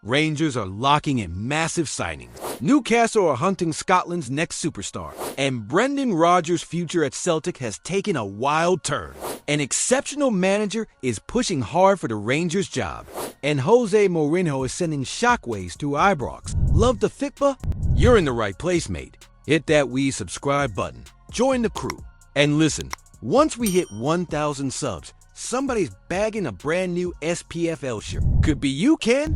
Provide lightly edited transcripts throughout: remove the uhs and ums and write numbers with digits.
Rangers are locking in massive signings. Newcastle are hunting Scotland's next superstar. And Brendan Rodgers' future at Celtic has taken a wild turn. An exceptional manager is pushing hard for the Rangers' job. And Jose Mourinho is sending shockwaves through Ibrox. Love the FICBA? You're in the right place, mate. Hit that subscribe button. Join the crew. And listen, once we hit 1,000 subs, somebody's bagging a brand new SPFL shirt. Could be you, Ken.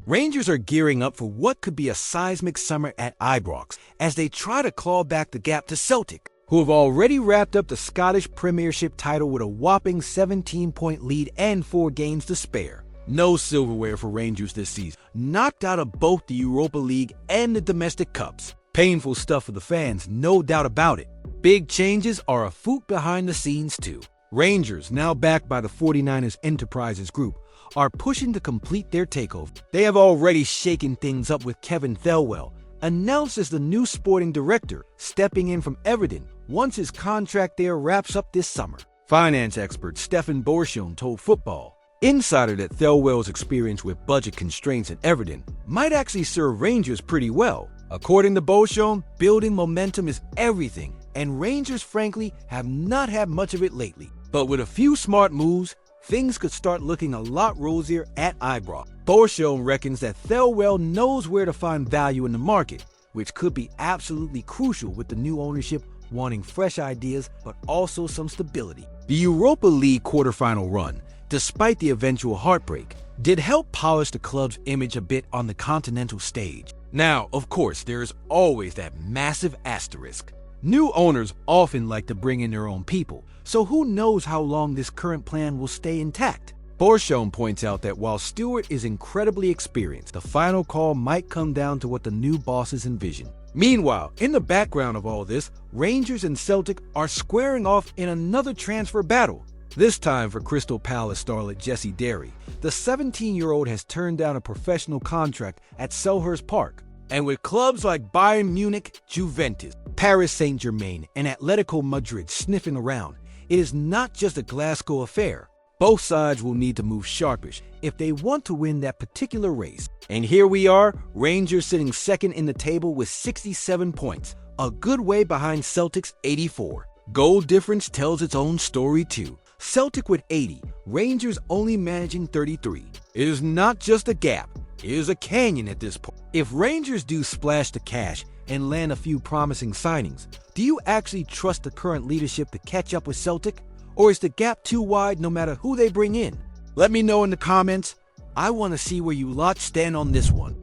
Rangers are gearing up for what could be a seismic summer at Ibrox as they try to claw back the gap to Celtic, who have already wrapped up the Scottish Premiership title with a whopping 17-point lead and 4 games to spare. No silverware for Rangers this season, knocked out of both the Europa League and the domestic cups. Painful stuff for the fans, no doubt about it. Big changes are afoot behind the scenes too. Rangers, now backed by the 49ers Enterprises Group, are pushing to complete their takeover. They have already shaken things up with Kevin Thelwell, announced as the new sporting director, stepping in from Everton once his contract there wraps up this summer. Finance expert Stefan Borschon told Football Insider that Thelwell's experience with budget constraints at Everton might actually serve Rangers pretty well. According to Borschon, building momentum is everything, and Rangers frankly have not had much of it lately. But with a few smart moves, things could start looking a lot rosier at Ibrox. Borschon reckons that Thelwell knows where to find value in the market, which could be absolutely crucial with the new ownership wanting fresh ideas but also some stability. The Europa League quarterfinal run, despite the eventual heartbreak, did help polish the club's image a bit on the continental stage. Now, of course, there is always that massive asterisk. New owners often like to bring in their own people, so who knows how long this current plan will stay intact. Borschon points out that while Stewart is incredibly experienced, the final call might come down to what the new bosses envision. Meanwhile, in the background of all this, Rangers and Celtic are squaring off in another transfer battle. This time for Crystal Palace starlet Jesse Derry, the 17-year-old has turned down a professional contract at Selhurst Park. And with clubs like Bayern Munich, Juventus, Paris Saint-Germain, and Atletico Madrid sniffing around, it is not just a Glasgow affair. Both sides will need to move sharpish if they want to win that particular race. And here we are, Rangers sitting second in the table with 67 points, a good way behind Celtic's 84. Goal difference tells its own story too. Celtic with 80, Rangers only managing 33. It is not just a gap, it is a canyon at this point. If Rangers do splash the cash and land a few promising signings, do you actually trust the current leadership to catch up with Celtic? Or is the gap too wide no matter who they bring in? Let me know in the comments. I want to see where you lot stand on this one.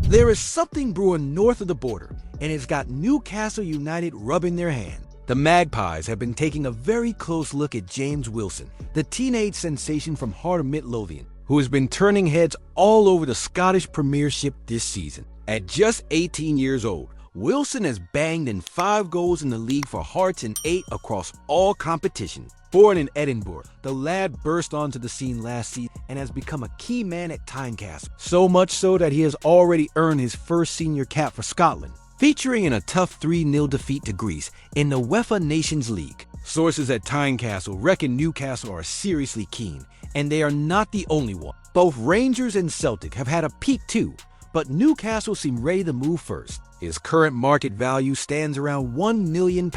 There is something brewing north of the border, and it's got Newcastle United rubbing their hands. The Magpies have been taking a very close look at James Wilson, the teenage sensation from Heart of Midlothian, who has been turning heads all over the Scottish Premiership this season. At just 18 years old, Wilson has banged in 5 goals in the league for Hearts and 8 across all competitions. Born in Edinburgh, the lad burst onto the scene last season and has become a key man at Tynecastle, so much so that he has already earned his first senior cap for Scotland, featuring in a tough 3-0 defeat to Greece in the UEFA Nations League. Sources at Tynecastle reckon Newcastle are seriously keen, and they are not the only one. Both Rangers and Celtic have had a peek too, but Newcastle seem ready to move first. His current market value stands around £1 million,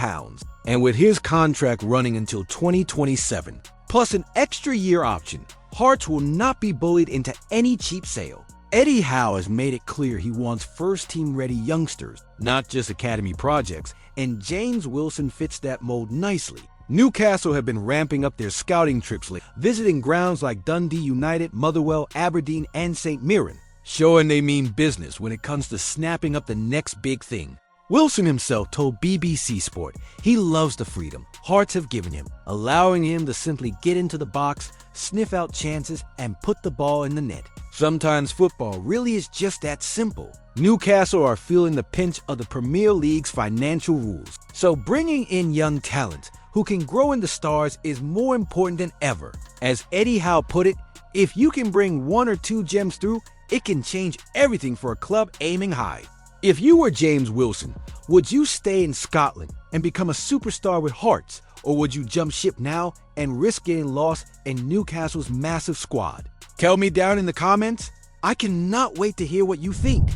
and with his contract running until 2027, plus an extra year option, Hearts will not be bullied into any cheap sale. Eddie Howe has made it clear he wants first-team ready youngsters, not just academy projects, and James Wilson fits that mold nicely. Newcastle have been ramping up their scouting trips lately, visiting grounds like Dundee United, Motherwell, Aberdeen, and St Mirren, showing they mean business when it comes to snapping up the next big thing. Wilson himself told BBC Sport he loves the freedom Hearts have given him, allowing him to simply get into the box, sniff out chances, and put the ball in the net. Sometimes football really is just that simple. Newcastle are feeling the pinch of the Premier League's financial rules, so bringing in young talent who can grow into stars is more important than ever. As Eddie Howe put it, if you can bring 1 or 2 gems through, it can change everything for a club aiming high. If you were James Wilson, would you stay in Scotland and become a superstar with Hearts, or would you jump ship now and risk getting lost in Newcastle's massive squad? Tell me down in the comments. I cannot wait to hear what you think.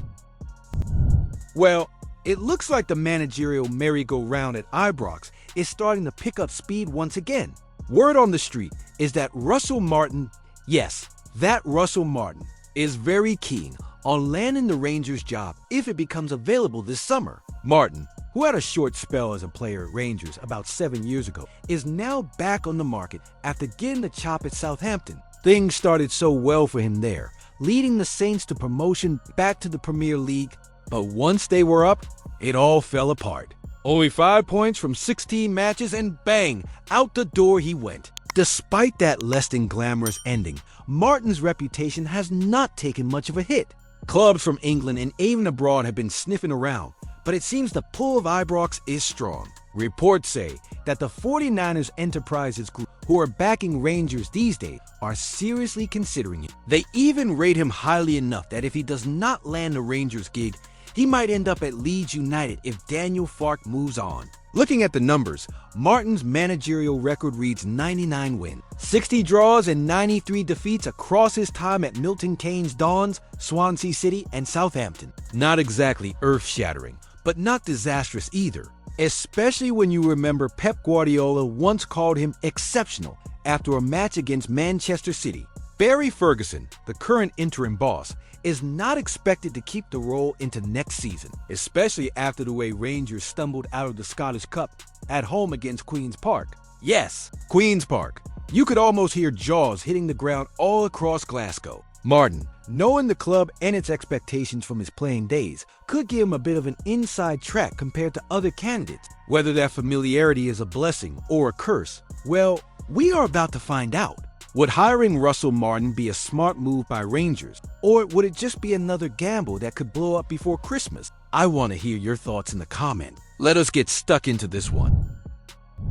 Well, it looks like the managerial merry-go-round at Ibrox is starting to pick up speed once again. Word on the street is that Russell Martin, yes, that Russell Martin, is very keen on landing the Rangers job if it becomes available this summer. Martin, who had a short spell as a player at Rangers about 7 years ago, is now back on the market after getting the chop at Southampton. Things started so well for him there, leading the Saints to promotion back to the Premier League, but once they were up, it all fell apart. Only 5 points from 16 matches and bang, out the door he went. Despite that less than glamorous ending, Martin's reputation has not taken much of a hit. Clubs from England and even abroad have been sniffing around, but it seems the pull of Ibrox is strong. Reports say that the 49ers Enterprises Group, who are backing Rangers these days, are seriously considering it. They even rate him highly enough that if he does not land the Rangers gig, he might end up at Leeds United if Daniel Farke moves on. Looking at the numbers, Martin's managerial record reads 99 wins, 60 draws and 93 defeats across his time at Milton Keynes Dons, Swansea City and Southampton. Not exactly earth-shattering, but not disastrous either, especially when you remember Pep Guardiola once called him exceptional after a match against Manchester City. Barry Ferguson, the current interim boss, is not expected to keep the role into next season, especially after the way Rangers stumbled out of the Scottish Cup at home against Queen's Park. Yes, Queen's Park. You could almost hear jaws hitting the ground all across Glasgow. Martin, knowing the club and its expectations from his playing days, could give him a bit of an inside track compared to other candidates. Whether that familiarity is a blessing or a curse, well, we are about to find out. Would hiring Russell Martin be a smart move by Rangers, or would it just be another gamble that could blow up before Christmas? I want to hear your thoughts in the comments. Let us get stuck into this one.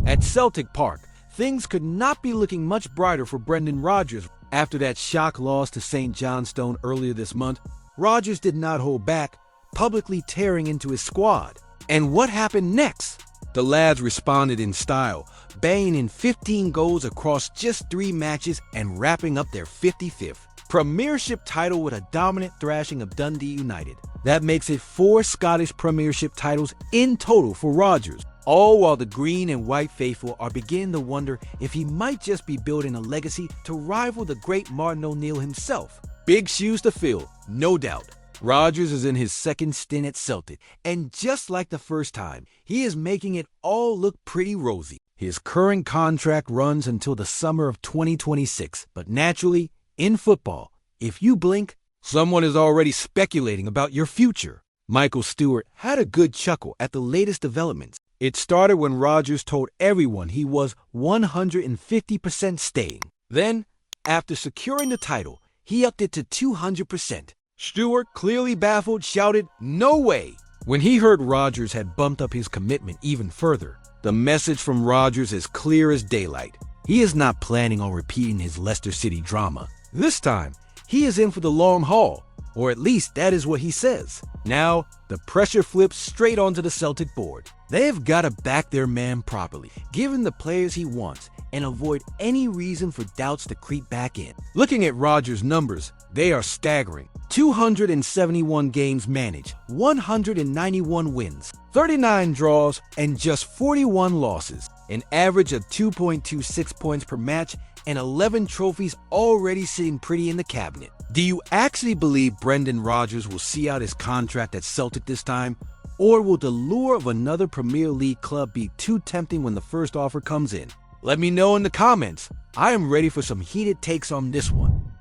At Celtic Park, things could not be looking much brighter for Brendan Rodgers. After that shock loss to St. Johnstone earlier this month, Rodgers did not hold back, publicly tearing into his squad. And what happened next? The lads responded in style, banging in 15 goals across just 3 matches and wrapping up their 55th Premiership title with a dominant thrashing of Dundee United. That makes it 4 Scottish Premiership titles in total for Rodgers, all while the green and white faithful are beginning to wonder if he might just be building a legacy to rival the great Martin O'Neill himself. Big shoes to fill, no doubt. Rodgers is in his second stint at Celtic, and just like the first time, he is making it all look pretty rosy. His current contract runs until the summer of 2026, but naturally, in football, if you blink, someone is already speculating about your future. Michael Stewart had a good chuckle at the latest developments. It started when Rodgers told everyone he was 150% staying. Then, after securing the title, he upped it to 200%. Stewart, clearly baffled, shouted, "No way!" when he heard Rodgers had bumped up his commitment even further. The message from Rodgers is clear as daylight. He is not planning on repeating his Leicester City drama. This time, he is in for the long haul, or at least that is what he says. Now, the pressure flips straight onto the Celtic board. They have got to back their man properly, give him the players he wants, and avoid any reason for doubts to creep back in. Looking at Rodgers' numbers, they are staggering. 271 games managed, 191 wins, 39 draws, and just 41 losses. An average of 2.26 points per match and 11 trophies already sitting pretty in the cabinet. Do you actually believe Brendan Rodgers will see out his contract at Celtic this time? Or will the lure of another Premier League club be too tempting when the first offer comes in? Let me know in the comments. I am ready for some heated takes on this one.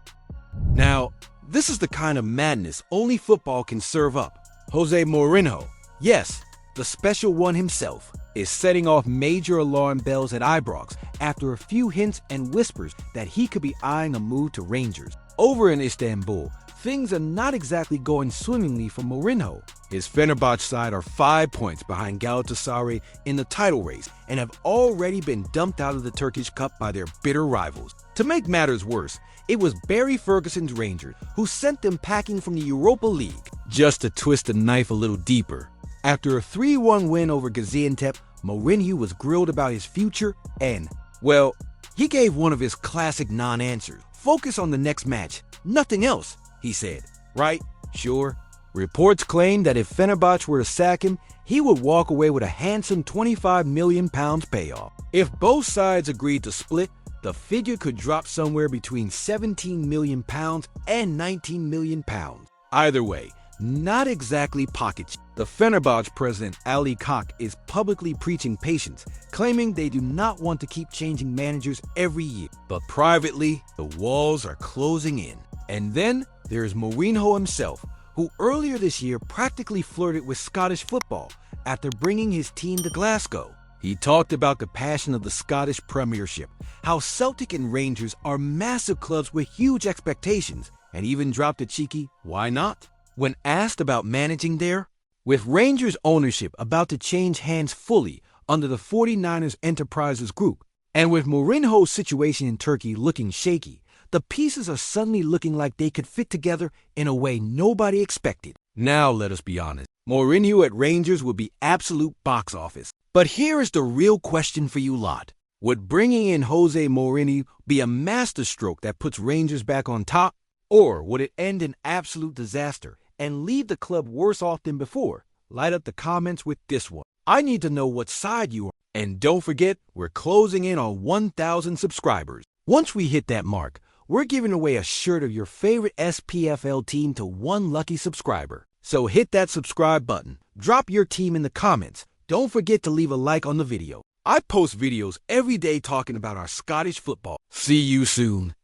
Now, this is the kind of madness only football can serve up. Jose Mourinho, yes, the special one himself, is setting off major alarm bells at Ibrox after a few hints and whispers that he could be eyeing a move to Rangers. Over in Istanbul, things are not exactly going swimmingly for Mourinho. His Fenerbahce side are 5 points behind Galatasaray in the title race and have already been dumped out of the Turkish Cup by their bitter rivals. To make matters worse, it was Barry Ferguson's Rangers who sent them packing from the Europa League. Just to twist the knife a little deeper, after a 3-1 win over Gaziantep, Mourinho was grilled about his future and, well, he gave one of his classic non-answers. Focus on the next match, nothing else. he said. Right, sure. Reports claim that if Fenerbahce were to sack him, he would walk away with a handsome £25 million payoff. If both sides agreed to split, the figure could drop somewhere between £17 million and £19 million. Either way, not exactly pocket cheap. The Fenerbahce president Ali Koch is publicly preaching patience, claiming they do not want to keep changing managers every year. But privately, the walls are closing in. And then there's Mourinho himself, who earlier this year practically flirted with Scottish football after bringing his team to Glasgow. He talked about the passion of the Scottish Premiership, how Celtic and Rangers are massive clubs with huge expectations, and even dropped a cheeky, "Why not?" when asked about managing there. With Rangers ownership about to change hands fully under the 49ers Enterprises Group, and with Mourinho's situation in Turkey looking shaky, the pieces are suddenly looking like they could fit together in a way nobody expected. Now let us be honest, Mourinho at Rangers would be absolute box office. But here is the real question for you lot. Would bringing in Jose Mourinho be a masterstroke that puts Rangers back on top? Or would it end in absolute disaster and leave the club worse off than before? Light up the comments with this one. I need to know what side you are. And don't forget, we're closing in on 1,000 subscribers. Once we hit that mark, we're giving away a shirt of your favorite SPFL team to one lucky subscriber. So hit that subscribe button, drop your team in the comments. Don't forget to leave a like on the video. I post videos every day talking about our Scottish football. See you soon.